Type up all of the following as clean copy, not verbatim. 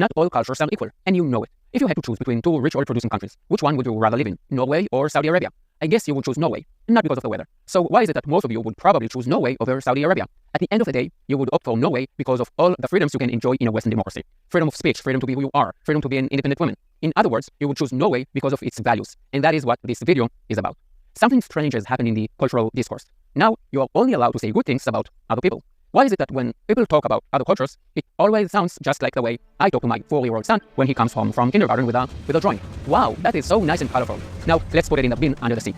Not all cultures are equal, and you know it. If you had to choose between two rich oil-producing countries, which one would you rather live in, Norway or Saudi Arabia? I guess you would choose Norway, not because of the weather. So why is it that most of you would probably choose Norway over Saudi Arabia? At the end of the day, you would opt for Norway because of all the freedoms you can enjoy in a Western democracy. Freedom of speech, freedom to be who you are, freedom to be an independent woman. In other words, you would choose Norway because of its values, and that is what this video is about. Something strange has happened in the cultural discourse. Now, you are only allowed to say good things about other people. Why is it that when people talk about other cultures, it always sounds just like the way I talk to my 4-year-old son when he comes home from kindergarten with a drawing? Wow, that is so nice and colorful. Now, let's put it in the bin under the sea.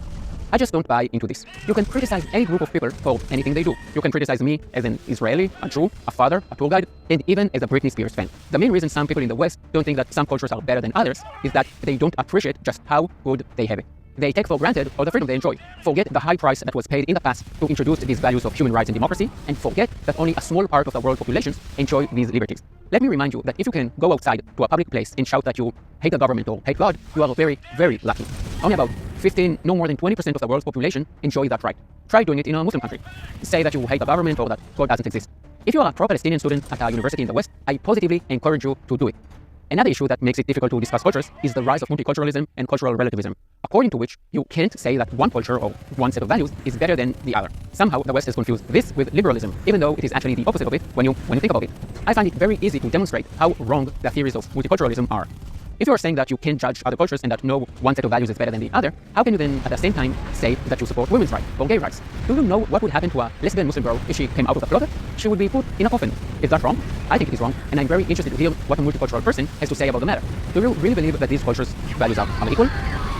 I just don't buy into this. You can criticize any group of people for anything they do. You can criticize me as an Israeli, a Jew, a father, a tour guide, and even as a Britney Spears fan. The main reason some people in the West don't think that some cultures are better than others is that they don't appreciate just how good they have it. They take for granted all the freedom they enjoy, forget the high price that was paid in the past to introduce these values of human rights and democracy, and forget that only a small part of the world population enjoy these liberties. Let me remind you that if you can go outside to a public place and shout that you hate the government or hate God, you are very, very lucky. Only about 15, no more than 20% of the world's population enjoy that right. Try doing it in a Muslim country. Say that you hate the government or that God doesn't exist. If you are a pro-Palestinian student at a university in the West, I positively encourage you to do it. Another issue that makes it difficult to discuss cultures is the rise of multiculturalism and cultural relativism, according to which you can't say that one culture or one set of values is better than the other. Somehow, the West has confused this with liberalism, even though it is actually the opposite of it when you think about it. I find it very easy to demonstrate how wrong the theories of multiculturalism are. If you are saying that you can't judge other cultures and that no one set of values is better than the other, how can you then at the same time say that you support women's rights or gay rights? Do you know what would happen to a lesbian Muslim girl if she came out of the closet? She would be put in a coffin. Is that wrong? I think it is wrong, and I'm very interested to hear what a multicultural person has to say about the matter. Do you really believe that these cultures' values are equal?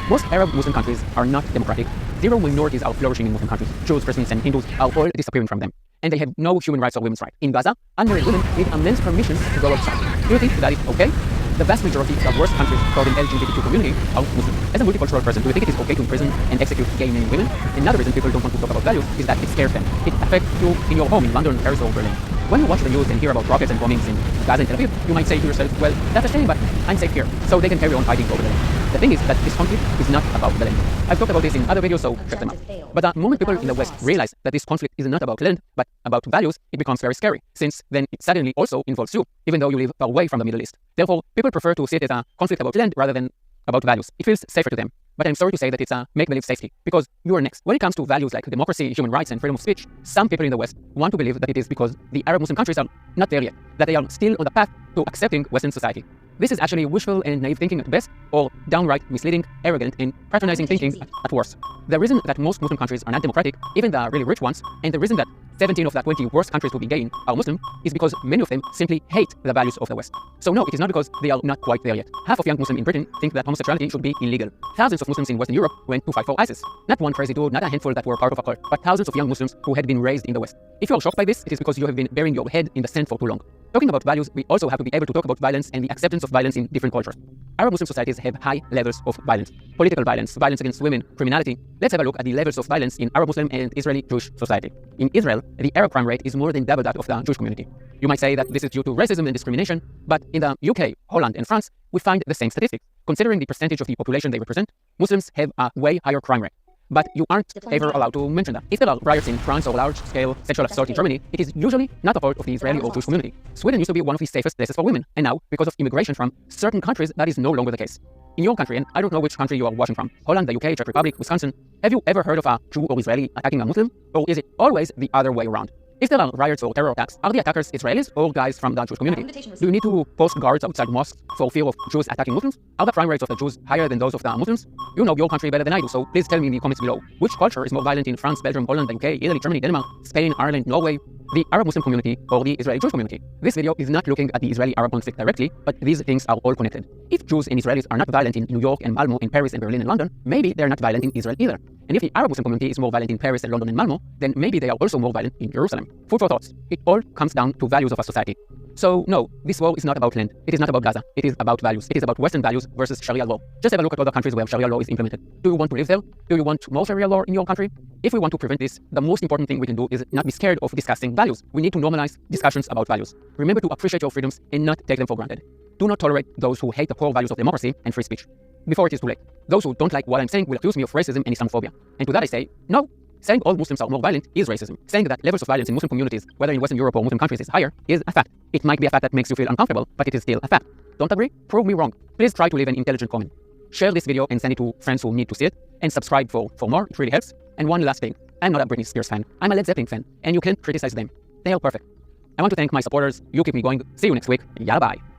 Most Arab Muslim countries are not democratic. Zero minorities are flourishing in Muslim countries. Jews, Christians, and Hindus are all disappearing from them. And they have no human rights or women's rights. In Gaza, unmarried women need a man's permission to go outside. Do you think that is okay? The vast majority of the worst countries for the LGBTQ community are Muslim. As a multicultural person, do you think it is okay to imprison and execute gay men and women? Another reason people don't want to talk about values is that it scares them. It affects you in your home in London, Paris, or Berlin. When you watch the news and hear about rockets and bombings in Gaza and Tel Aviv, you might say to yourself, well, that's a shame, but I'm safe here, so they can carry on fighting over the land. The thing is that this conflict is not about the land. I've talked about this in other videos, so check them out. But the moment people in the West realize that this conflict is not about land, but about values, it becomes very scary, since then it suddenly also involves you, even though you live far away from the Middle East. Therefore, people prefer to see it as a conflict about land rather than about values. It feels safer to them. But I'm sorry to say that it's a make-believe safety, because you are next. When it comes to values like democracy, human rights, and freedom of speech, some people in the West want to believe that it is because the Arab Muslim countries are not there yet, that they are still on the path to accepting Western society. This is actually wishful and naive thinking at best, or downright misleading, arrogant, and patronizing thinking at worst. The reason that most Muslim countries are not democratic, even the really rich ones, and the reason that 17 of the 20 worst countries to be gay are Muslim, is because many of them simply hate the values of the West. So no, it is not because they are not quite there yet. Half of young Muslims in Britain think that homosexuality should be illegal. Thousands of Muslims in Western Europe went to fight for ISIS. Not one crazy dude, not a handful that were part of a cult, but thousands of young Muslims who had been raised in the West. If you are shocked by this, it is because you have been burying your head in the sand for too long. Talking about values, we also have to be able to talk about violence and the acceptance of violence in different cultures. Arab Muslim societies have high levels of violence. Political violence, violence against women, criminality. Let's have a look at the levels of violence in Arab Muslim and Israeli Jewish society. In Israel, the Arab crime rate is more than double that of the Jewish community. You might say that this is due to racism and discrimination, but in the UK, Holland, and France, we find the same statistics. Considering the percentage of the population they represent, Muslims have a way higher crime rate. But you aren't ever allowed to mention that. If there are riots in France or large-scale sexual assault in Germany, it is usually not a fault of the Israeli or Jewish community. Sweden used to be one of the safest places for women, and now, because of immigration from certain countries, that is no longer the case. In your country, and I don't know which country you are watching from, Holland, the UK, Czech Republic, Wisconsin, have you ever heard of a Jew or Israeli attacking a Muslim? Or is it always the other way around? If there are riots or terror attacks, are the attackers Israelis or guys from the Jewish community? Do you need to post guards outside mosques for fear of Jews attacking Muslims? Are the crime rates of the Jews higher than those of the Muslims? You know your country better than I do, so please tell me in the comments below. Which culture is more violent in France, Belgium, Holland, the UK, Italy, Germany, Denmark, Spain, Ireland, Norway, the Arab Muslim community, or the Israeli Jewish community? This video is not looking at the Israeli-Arab conflict directly, but these things are all connected. If Jews and Israelis are not violent in New York and Malmo, in Paris and Berlin and London, maybe they're not violent in Israel either. And if the Arab Muslim community is more violent in Paris and London and Malmo, then maybe they are also more violent in Jerusalem. Food for thoughts. It all comes down to values of a society. So no, this war is not about land. It is not about Gaza. It is about values. It is about Western values versus Sharia law. Just have a look at other countries where Sharia law is implemented. Do you want to live there? Do you want more Sharia law in your country? If we want to prevent this, the most important thing we can do is not be scared of discussing values. We need to normalize discussions about values. Remember to appreciate your freedoms and not take them for granted. Do not tolerate those who hate the core values of democracy and free speech. Before it is too late. Those who don't like what I'm saying will accuse me of racism and Islamophobia. And to that I say, no. Saying all Muslims are more violent is racism. Saying that levels of violence in Muslim communities, whether in Western Europe or Muslim countries, is higher is a fact. It might be a fact that makes you feel uncomfortable, but it is still a fact. Don't agree? Prove me wrong. Please try to leave an intelligent comment. Share this video and send it to friends who need to see it. And subscribe for more. It really helps. And one last thing. I'm not a Britney Spears fan. I'm a Led Zeppelin fan. And you can't criticize them. They are perfect. I want to thank my supporters. You keep me going. See you next week. Yalla bye.